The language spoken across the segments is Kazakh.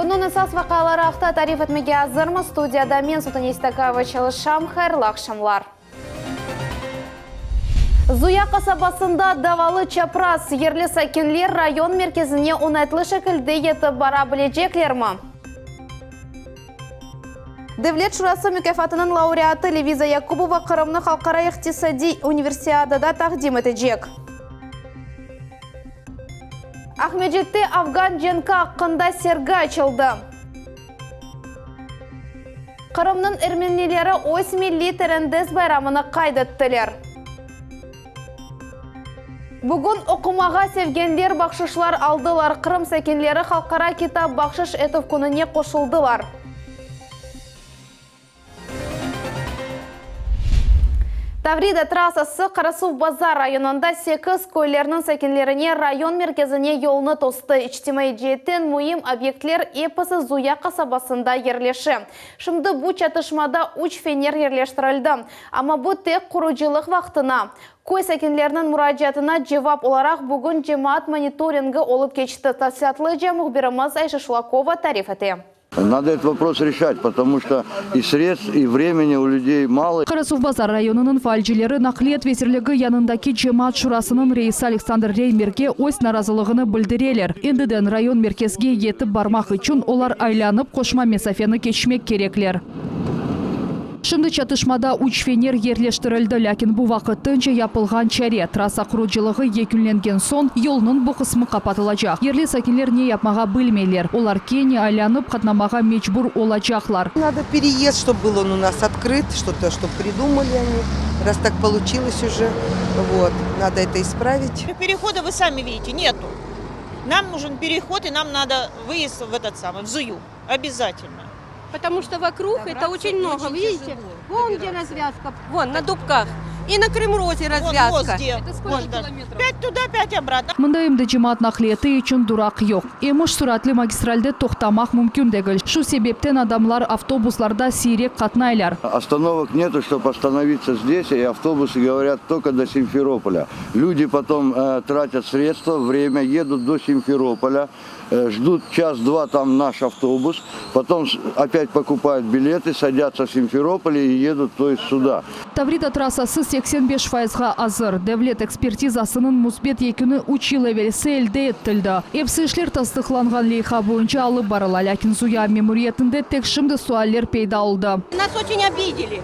Күннің əsas vaqaları haqta tarif etmege hazırmı? Studiyada men Sultan Estakova çalışam. Hayırlı akşamlar. Zuya kasabasında davalı çapraz yerli sakinler rayon merkezine onaytlı şekilde yetip barabilecekler mi? Devlet Şurası mükafatının laureatı Leviza Yakubova Kırımlı Halkara İktisadi Üniversiadada takdim edecek. Ahmedjet'te Afgan jenka hakkında sergi açıldı. Kırım'nın Ermenileri Oys Milli Terendez bayramını kaydettiler. Bugün okumağa sevgenler bakşışlar aldılar. Kırım sakinleri halkara kitap bakşış etip gününe koşuldular. Tavrida trassası Karasuv-Bazar rayonunda 8 köylerinin sakinlerine rayon merkezine yolunu tostu. İçtimai cihetten mühim obyektler epası Zuya kasabasında yerleşi. Şimdi bu çatışmada 3 fener yerleştirildi. Ama bu tek kuruculuk vaktına. Köy sakinlerinin müracaatına cevap olarak bugün cemaat monitoringi olup geçti. Tasiyatlıca muhbirimiz Ayşe Şulakova tarif etti. Надо этот вопрос решать, потому что и средств, и времени у людей мало. Karasuv-Bazar rayonunun failcileri Nakliyat Vezirligi yanındaki Cemaat Şurasının reisi Alexander Reymerge öz narazılığını bildireler. Endiden rayon merkezge yetip barmak için olar aylanıp koşma mesafeni geçmek gerekler. Şimdi çatışmada 3 fener yerleştirildi, lakin bu vakittince yapılgan çare trasa kuruculuğu yekünlengen son yolunun bu kısmı kapatılacak. Yerli sakinler ne yapmağa bilmeyler. Olar keni aylanıp katnamağa mecbur olacaklar. Надо переезд, чтобы был он у нас открыт, что-то, чтобы придумали они, раз так получилось уже. Вот, надо это исправить. Перехода вы сами видите, нету. Нам нужен переход, и нам надо выезд в Зую. Обязательно. Потому что вокруг это очень много, видите? Вон где развязка, вон на Дубках. И на Крымрозе развязка. Вот где. Это сколько километров? 5 туда, 5 обратно. Мында эмди cemaat nakliyeti için durak yok. Emuş süratli magistralde toxtamak mümkün değil. Şu sebepten adamlar avtobuslarda sirek katnaylar. Остановок нету, чтобы остановиться здесь, и автобусы говорят только до Симферополя. Люди потом тратят средства, время, едут до Симферополя, ждут час-два там наш автобус, потом опять покупают билеты, садятся в Симферополе и едут, то есть сюда. Tavrida trassası 85%-ға azır. Devlet ekspertizasının musbet yekini 3 yıl evvelsi elde ettildi. Hepsi işler tasdiqlangan leyha boyunca alıp barıla, lakin Zuya memuriyetinde tek şimdi sualler peyda oldu. Нас очень обидели.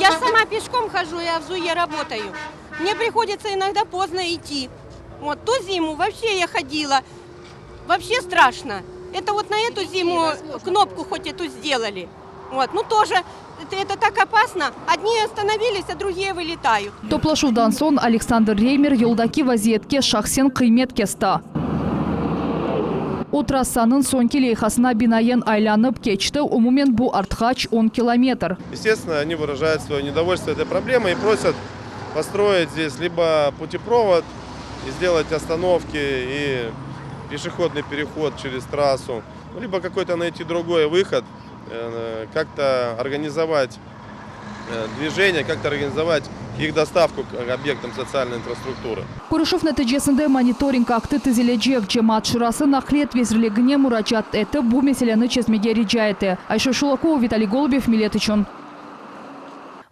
Я сама пешком хожу, я в Зуе работаю. Мне приходится иногда поздно идти. Вот ту зиму вообще я ходила. Вообще страшно. Это вот на эту зиму кнопку хоть эту сделали. Вот, ну тоже это так опасно. Одни остановились, а другие вылетают. Toplaşuvdan son Alexander Reymer yoldaki vaziyetke şahsen kıymet kesti. O trassanın sonki leyhasına binayen aylanıp geçti. Umumen bu artgaç 10 kilometr. Естественно, они выражают свое недовольство этой проблемой и просят построить здесь либо путепровод и сделать остановки и пешеходный переход через трассу, либо какой-то найти другой выход, как-то организовать движение, как-то организовать их доставку к объектам социальной инфраструктуры. Kuruşuv neticesinde monitoring aktı tizilecek. Cemaat Şurası Nakliyat Vezirligi'ne müracaat etti. Bu meseleni çözmege rica etti. Ayşe Şulakova, Vitaliy Golubov, millet için.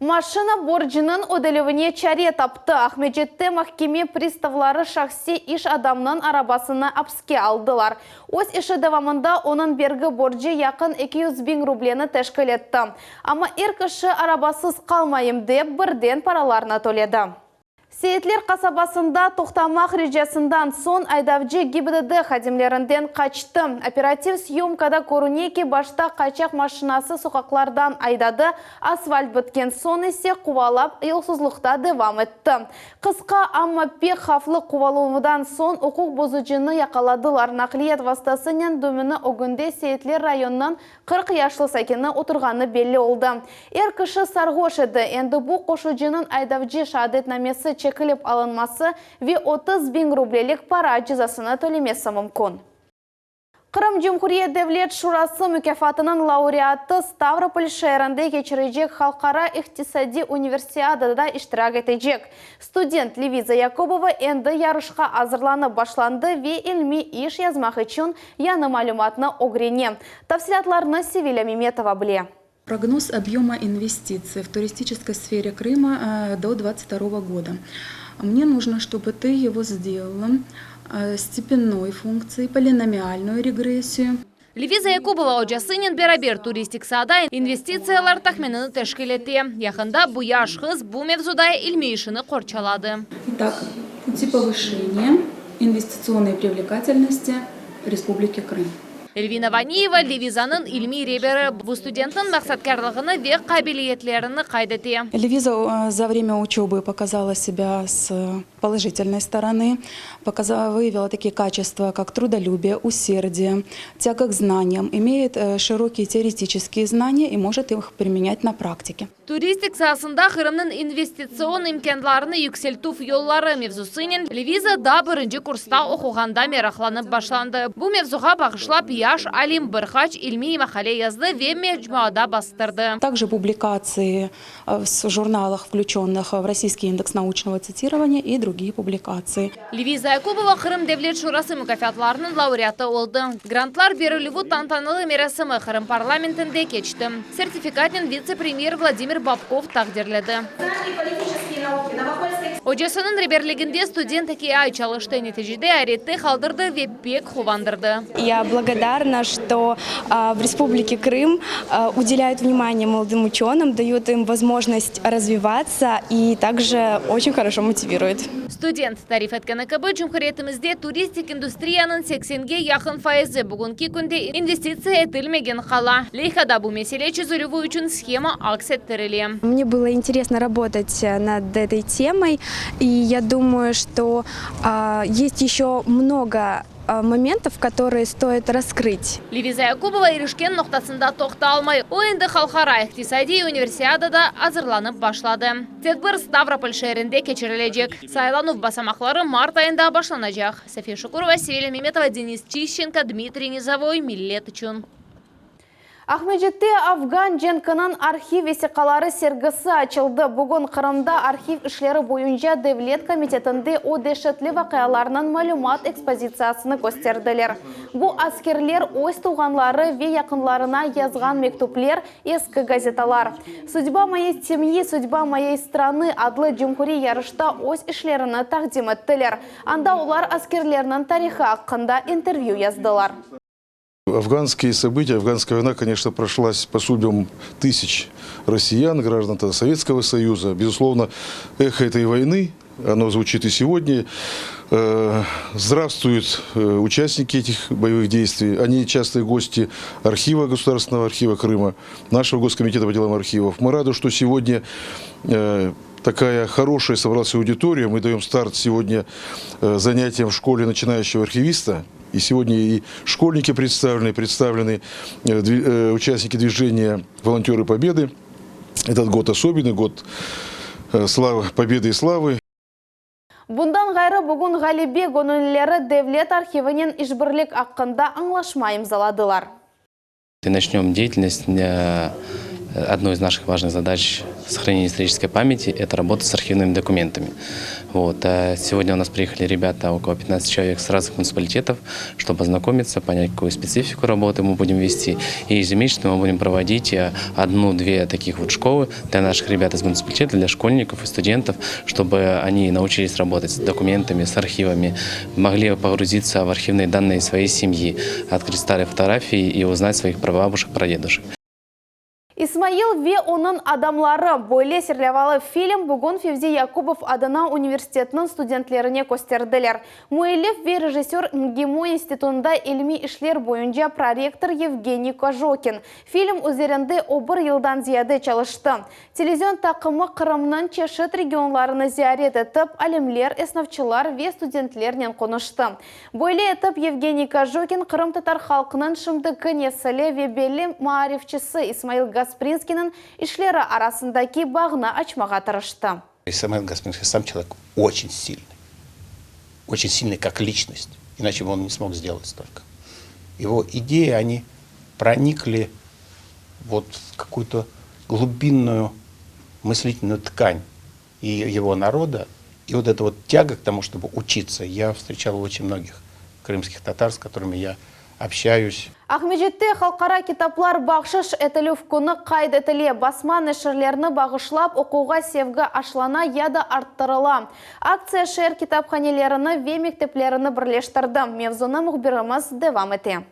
Машина borcunun ödelevine çare taptı. Ahmedjet'te mahkeme pristavları şahsi iş adamının arabasını apske aldılar. Öz işi devamında onun vergi borcu yakın 200.000 rubleni teşkil etti. Ama ilk işi arabasız kalmayım deyip birden paralarını төледі. Seyitler kasabasında toxtamaq ricasından son aydavcı GIBDD xadimlerinden kaçtı. Operativ syomkada көріне ki başta kaçak maşinası sokaklardan aydadı. Asfalt bitken son ise kuvalap yolsuzlukta devam etti. Kıska ama pek haflı kuvalumudan son hukuk bozucunu yakaladılar. Nakliyat vasıtasının dümünü o günde Seyitler rayonunun 40 yaşlı sakini oturganı belli oldu. Er kişi sarhoş edi. Endi bu koşucunun aydavcı şahadetnamesi çekilip alınması ve 30.000 rublelik para cezasını tölemesi mümkün. Кырым Cumhuriyet Devlet Şurası mükafatının laureatı Stavropol şehrinde geçirecek Halkara İktisadi Üniversiadada iştirak edecek. Student Liviza Yakubova endi yarışqa hazırlanıp başlandı ve ilmi iş yazmak için yanı malumatını öğreniyor. Tafsilatlarını Sevilla Mimetova bile. Прогноз объема инвестиций в туристической сфере Крыма до 2022 года. Мне нужно, чтобы ты его сделала степенной функцией, полиномиальную регрессию. Liviza Yakubova hocasının beraber turistik sahada investisiyalar tahminini teşkil etti. Yakında bu yaş kız bu mevzuda ilmi işini korçaladı. Итак, пути повышения инвестиционной привлекательности Республики Крым. Elvina Vaniyeva Liviza'nın ilmi rehberi bu studentin maksatkarlığını ve kabiliyetlerini kaydetti. Левиза за время учебы показала себя с положительной стороны, выявила такие качества, как трудолюбие, усердие, тяга к знаниям, имеет широкие теоретические знания и может их применять на практике. Turistik sahasında Kırım'ın investisyon imkanlarını yükseltuf yolları mevzusuyla Liviza da birinci kursta okuğanda meraklanıp başlandı. Bu mevzuğa bağışlap yaş alim birkaç ilmi makale yazdı ve mecmuada bastırdı. Также публикации в журналах, включенных в Российский индекс научного цитирования и другие публикации. Liviza Yakubova Kırım Devlet Şurası mükafatlarının laureatı oldu. Grantlar verilüvü tantanalı merasımı Kırım parlamentinde geçti. Sertifikatın vice-premier Vladimir Babkov takdirledi. Hocasının rehberliğinde student 2 ay çalıştığı neticede öğretti, kaldırdı ve pek kuvandırdı. Я благодарна, что в Республике Крым уделяют внимание молодым ученым, дают им возможность развиваться и также очень хорошо мотивируют. Student tarif etkeni gibi Cumhuriyetimizde turistik industriyanın 80'ge yakın faizi bugünkü günde investisiya etilmegen kala. Leyhada bu mesele çözülüvü için schema aksettirili. Мне было интересно работать над этой темой, и я думаю, что есть еще много моментов, которые стоит раскрыть. Liviza Yakubova erişken noktasında toxtalmay, o endi Halkara İktisadi Üniversiadada hazırlanıp başladı. Tedbir Stavropol şehrinde geçirilecek. Saylanıp basamakları Mart ayında başlanacak. Safiye Şukurova, Sevilla Mimetova, Denis Tищенко, Dmitriy Nizavoy, Millet için. Ахмеджетте Афган Женканын архив весиқалары сергісі açıldı. Бүгін Қырымда архив ішлері бойынша Devlet Komitetінде о дәшетлі вақияларының малумат экспозициясыны көстерділер. Бұл аскерлер өз туғанлары ве якынларына язған мектуплер ескі газеталар. «Судьба моей семьи, судьба моей страны» адлы Cumhuri ярышта өз ішлеріні тақдим еттілер. Анда олар аскерлерінің тарихы ақында интервью яздылар. Афганские события, афганская война, конечно, прошлась по судьбам тысяч россиян, граждан Советского Союза. Безусловно, эхо этой войны, оно звучит и сегодня. Здравствуют участники этих боевых действий. Они частые гости архива, Государственного архива Крыма, нашего Госкомитета по делам архивов. Мы рады, что сегодня такая хорошая собралась аудитория. Мы даем старт сегодня занятиям в школе начинающего архивиста. И сегодня и школьники представлены участники движения «Волонтеры Победы». Этот год особенный, год славы, победы и славы. Bundan gayrı bugün Галибе gönüllüleri Devlet Arxivinin işbirlik hakkında anlaşma imzaladılar. Начнем деятельность. Одной из наших важных задач сохранения исторической памяти – это работа с архивными документами. Сегодня у нас приехали ребята, около 15 человек с разных муниципалитетов, чтобы ознакомиться, понять, какую специфику работы мы будем вести. И ежемесячно мы будем проводить 1-2 таких вот школы для наших ребят из муниципалитета, для школьников и студентов, чтобы они научились работать с документами, с архивами, могли погрузиться в архивные данные своей семьи, открыть старые фотографии и узнать своих прабабушек, прадедушек. İsmail ve onun adamları böyle sirlevалы film bugün Fevzi Yakubov adına üniversitetinin studentlerine gösterdiler. Müellif ve rejissör MGIMO İnstitutunda ilmi işler boyunca prorektör Evgeniy Kojokin film üzerinde 1 yıldan ziyade çalıştı. Televizyon takımı Kırım'ın çeşit regionlarını ziyaret edip alimler, esnafçılar ve studentlerle konuştu. Böyle etip Evgeniy Kojokin Kırım Tatar halkının şimdiki nesili ve belli marifçisi İsmail Гаспринский'nin işleri arasındaki bağını açmağa tırıştı. Исмаил Гаспринский сам человек очень сильный как личность, иначе бы он не смог сделать столько. его идеи, они проникли вот в какую-то глубинную мыслительную ткань и его народа. И вот эта вот тяга к тому, чтобы учиться, я встречал у очень многих крымских татар, с которыми я общаюсь. Ахмеджетте халқара китаплар бақшыш әтіліф күні қайд әтіле басма нәшірлеріні бағышлап оқуға севгі ашлана яда арттырыла. Акция шер китапханелеріні ве мектеплеріні бірлештірді. Мевзуны мұхбиріміз девам әте.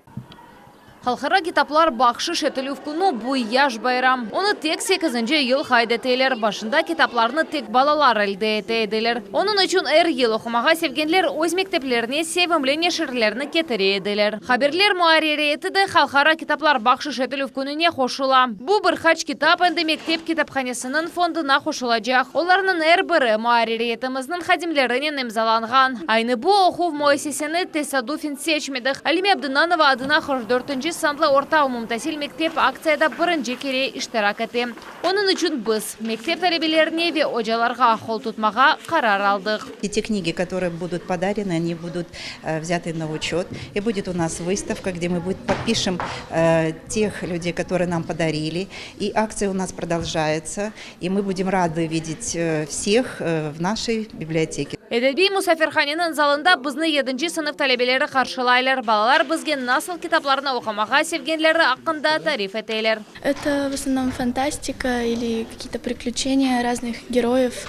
Халқара китаплар бақшыш әтіліф күні бұй яш байрам. Оны тек 8-нче ел хайдетейлер. Башында китапларны тек балалар әлді әтейділер. Оның үшін әр ел оқымаға севгенлер өз мектеплеріне севімлі нешірлеріні кетіре еділер. Хаберлер муарере етіді халқара китаплар бақшыш әтіліф күніне қошыла. Бұ бір хач китап әнді мектеп китапханесінің фондына қошылажақ. Оларының әр бірі муарере етіміздің хадимлерінен имзаланған. Айны бұ оқу муасесені тесадуфин сечмедік. Алиме Абдынанова адына 44-нче санлы орта умумтасил мектеп акцияда бірінші кере иштирак етті. Оның үшін біз мектеп талебелеріне ве ожаларға қол тұтмаға қарар алдық. Те книги, которые будут подарены, они будут взяты на учет. И будет у нас выставка, где мы подпишем тех людей, которые нам подарили. И акция у нас продолжается. И мы будем рады видеть всех в нашей библиотеке. Эдеби Мусафирханенің залында бізні 7-нче сынып талебелері қаршылайлар. Балалар бізге насыл китапларына оқымаға севгенлері ақында тариф етейлер. Это в основном фантастика или какие-то приключения разных героев.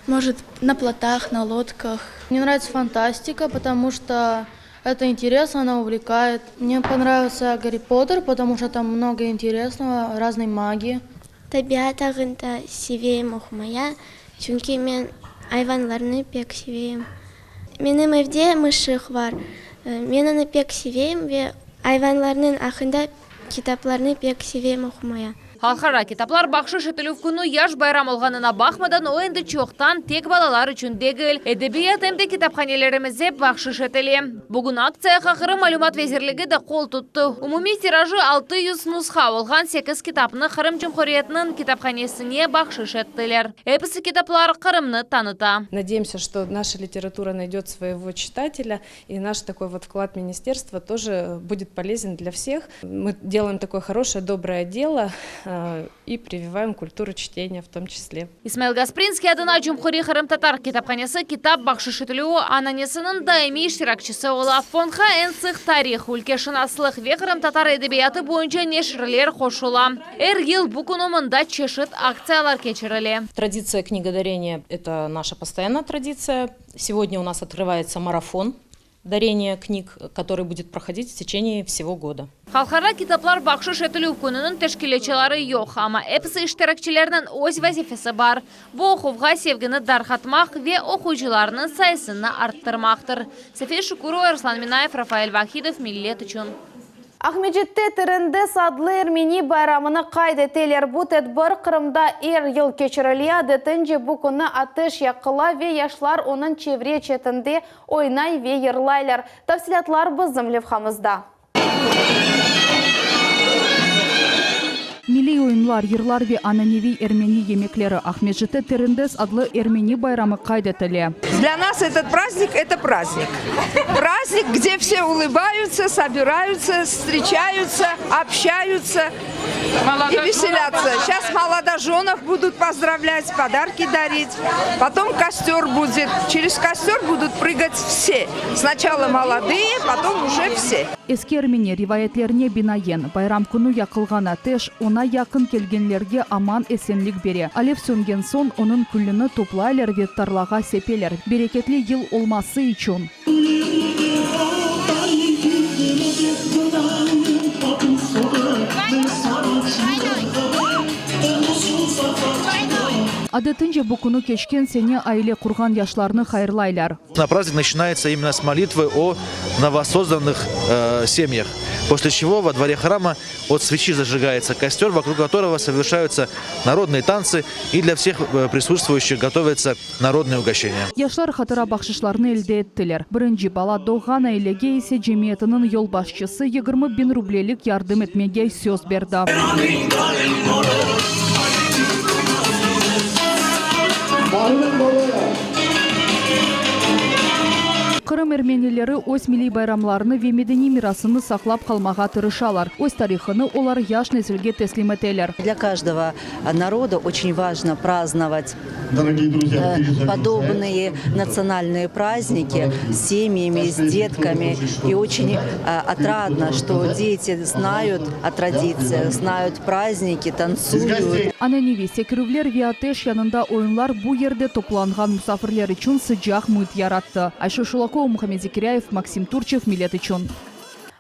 Может, на плотах, на лодках. Мне нравится фантастика, потому что это интересно, она увлекает. Мне понравился Гарри Поттер, потому что там много интересного, разной магии. Табиатағында севейм оқымая, чүнки мен айванларны пек севейм. Менің evде мышық бар. Мен оны пек севейм ве айванларның ақында китапларны пек севейм оқымая. Халқара китаплар бақшыш етіліп күні яш байрам олғанына бақмадан о енді чоқтан тек балалар үшін дегіл. Әдебиет әмді китапханелерімізде бақшыш етілі. Бүгін акция қақыры малюмат везерлігі де қол тұтты. Умуми тиражы 600 нұсқа олған 8 китапны Қырым Жумхуриятының китапханесіне бақшыш еттілер. Эпісі китаплар Қырымны таныта. Надеемся, что наша литература найдет своего читателя, и наш такой вот вклад министерства тоже будет полезен для всех. Мы делаем такое хорошее, доброе дело и прививаем культуру чтения в том числе. Исмаил Гаспринский адына Жумхури Қырым татар китапханесі китап бақшыш етілуі ананесінің даими иштиракчысы ола. Фонға энсық тарих, өлкешін аслық ве Қырым татар эдебияты бойынша нешірлер қошыла. Әр ел бұкынымында чешет акциялар кечірілі. Традиция книгодарения – это наша постоянная традиция. Сегодня у нас открывается марафон дарения книг, который будет проходить в течение всего года. Халқара китаплар бақшыш етілу күнінің тәшкілетчілері yok, ama әпісі іштіракчілерінің өз вазифесі бар. Бұл оқуға севгіні дархатмақ ве оқуcılarının sayısını арттырмақтыр. Сафия Шукурова, Руслан Минаев, Рафаэль Вахидов, Миллет үшін. Ахмеджетте тірінді садлы Эрмени байрамыны қайды телер бұт әтбір Қырымда әр ел кечірілия дәтінже бұл күні атыш яқыла ве яшлар оның чевре четінде ойнай ве ерлайлар. Тafsilatlar біздің левхамызда. Milli oyunlar, yırlar ve ananevi Ermeni yemekleri Ahmedjete Terendez adlı Ermeni bayramı kaydetili. Для нас этот праздник – это праздник. Праздник, где все улыбаются, собираются, встречаются, общаются и веселятся. Сейчас молодоженов будут поздравлять, подарки дарить. Потом костер будет. Через костер будут прыгать все. Сначала молодые, потом уже все. Eski Ermeni rivayetlerine binaen bayram günü yakılgan ateş ona yakın kelgenlerge aman esenlik bere. Alev söngen son onun küllünü toplaylar ve tarlağa sepeler. Bereketli yıl olması için. Adetинce bu konu keşken seni aile kurgan yaşlarını hayırlaylar. Праздник начинается именно с молитвы о новосозданных семьях. После чего во дворе храма от свечи зажигается костер, вокруг которого совершаются народные танцы, и для всех присутствующих готовятся народные угощения. Yaşlar hatıra bakşışlarını elde ettiler. Birinci bala doğan ailege ise cemiyetinin yol başçısı 20.000 rublelik yardım etmeye söz verdi. Кырым эрменелері ось милли байрамларыны ве медени мирасыны сақлап қалмаға тырышалар. Ось тарихыны олар яш неселге теслим етелер. Для каждого народа очень важно праздновать подобные национальные праздники с семьями, с детками. И очень отрадно, что дети знают о традициях, знают праздники, танцуют. Ананеви секірівлер виатеш янында ойынлар бұ ерде топланған мұсафірлер үшін sıcak мұйт яратты. Айша Шулакова, Мухаммед Зекиряев, Максим Турчев, Милет үшін.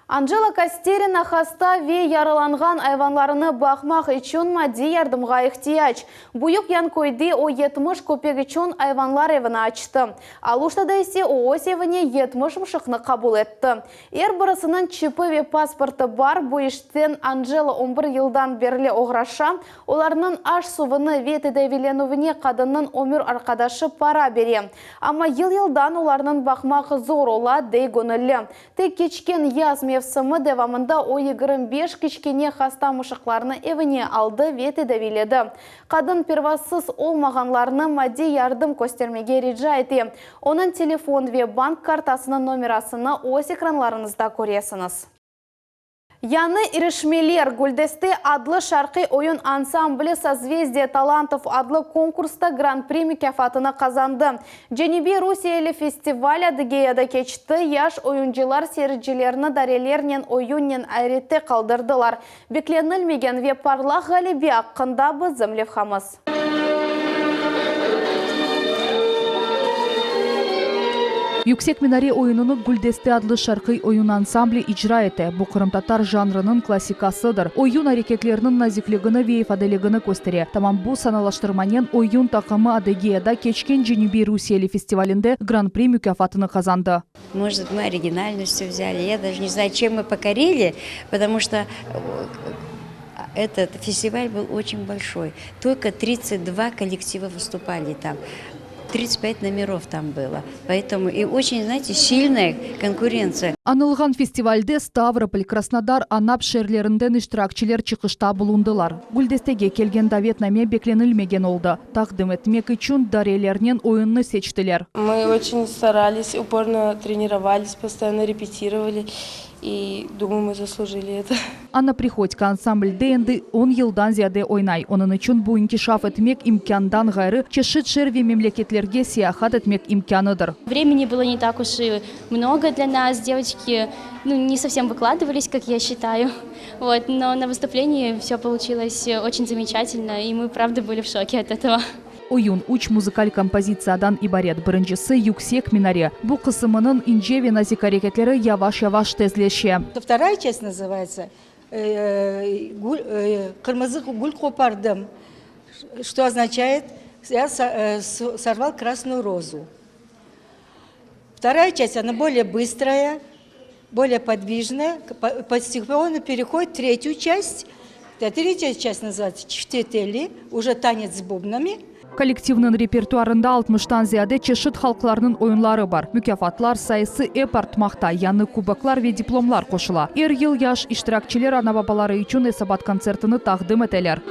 Анжела Кастерина хаста ве яраланған айванларыны бақмақ üçün мади ярдымға ихтияч. Бұйық янкойды о 70 көпек üçün айванлар евіні açты. Алуштада есе о ос евіне 70 шықны қабыл етті. Ер бұрысының чипы ве паспорты бар бұйыштен Анжела 11 елдан берлі оғраша, оларының аш сувыны ве тедевиленувіне қадының өмір арқадашы пара бере. Ама ел-елдан оларының бақмақы зор ола дей гөнілі. Тек кечкен яз мевсімі девамында о 25 кішкене хаста мұшықларыны евіне алды веті дәвеледі. Қадын первасыз олмағанларыны мади ярдым көстермеге риджа еті. Оның телефон ве банк картасының номерасыны ос экранларыңызда көресіңіз. Яны ирешмелер Гүлдесте адлы шарқи ойын ансамблі «Созвездие талантов» адлы конкурста гран-при мүкафатыны қазанды. Женеби Русиялы фестиваля дегеяда кечті яш ойынчылар серіджілеріні дарелернен ойыннен айретте қалдырдылар. Бекленілмеген ве парлақ ғалиби аққында бізім левхамыз. Yüksek Minare oyununu Gүлдесте адлы шарқи oyun ансамблі icra еті. Бұл қырымтатар жанрының классикасыдыр. Oyun әрекетlerinin назиклігіні ве ifadeliğini көстере. Тамам бұл саналаштырманен oyun тақымы Адыгеяда кечкен Женеби Русиялы фестивалінде гран-при мүкафатыны қазанды. Может, мы оригинальностью взяли. Я даже не знаю, чем мы покорили, потому что этот фестиваль был очень большой. Только 32 коллектива выступали там. 35 номеров там было. Поэтому и очень, знаете, сильная конкуренция. Анылған фестивальде Ставрополь, Краснодар, Анап шерлерінден иштиракчилер чықышта булундылар. Гүлдестеге келген даветнаме бекленілмеген олды. Тақдым етмек үшін дарелернен ойынны сечтілер. Мы очень старались, упорно тренировались, постоянно репетировали. И думаю, мы заслужили это. Анна Приходько ансамбльде енді 10 елдан зияде ойнай. Onun için bu inkişaf etmek imkandan gayrı çeşit şervi memleketlерге саяхат etmek imkanıdır. Времени было не так уж и много для нас. Девочки не совсем выкладывались, как я считаю. Вот, но на выступлении все получилось очень замечательно, и мы, правда, были в шоке от этого. Oyun uç muzikal kompozisiyadan ibaret. Birincisi Yüksek Minare. Bu kısmının ince ve nazik hareketleri yavaş-yavaş tezleşiyor. Вторая часть называется «Кырмызы гуль копардым», что означает «я сорвал красную розу». Вторая часть, она более быстрая, более подвижная, постепенно переходит в третью часть. Третья часть называется «Чифтетели», уже танец с бубнами. Коллективнің репертуарында 60-тан зияде чешет халқларының ойынлары бар. Мүкафатлар сайысы эп артмақта, яны кубоклар ве дипломлар қошыла. Эр ел яш иштиракчилер ана бабалары үшін эсабат концертыны тақдым етелер.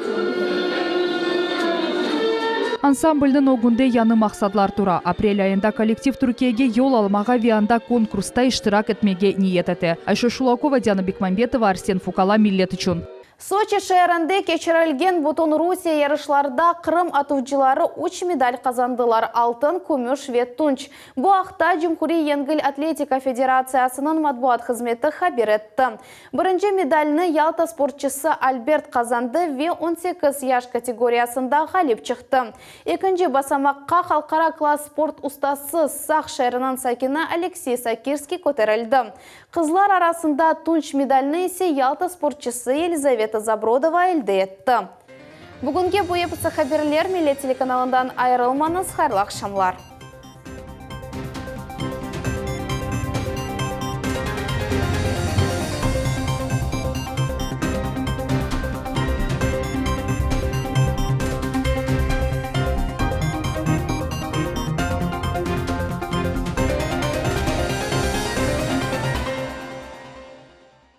Ансамбльдің огунде яны мақсадлар тура. Апрель айында коллектив Түркияге yol алмаға вианда конкурста иштирак етмеге ниет еті. Айша Шулакова, Диана Бекмамбетова, Арсен Фукала, Милет үшін. Сочи шәрінде кечірілген Бутон Русия ярышларда Қырым атuvчылары 3 медаль қазандылар. Алтын, күміш ве тунч. Бұл ақта Жумхури Енгіл Атлетика Федерациясының матбуат қызметі хабер етті. Бірінші медальны Ялта спортчысы Альберт қазанды ве 18 яш категориясында ғалип шықты. Екінші басамаққа халқара класс спорт ұстасы Сақ шәрінің сакина Алексей Сакирский көтерілді. Қызлар арасында тунч медальны есе Ялта спортчысы Елизавета Забродова елді етті. Бүгінге бұл епісі хаберлер Милет телеканалынан айырылмаңыз, хайырлы ақшамлар.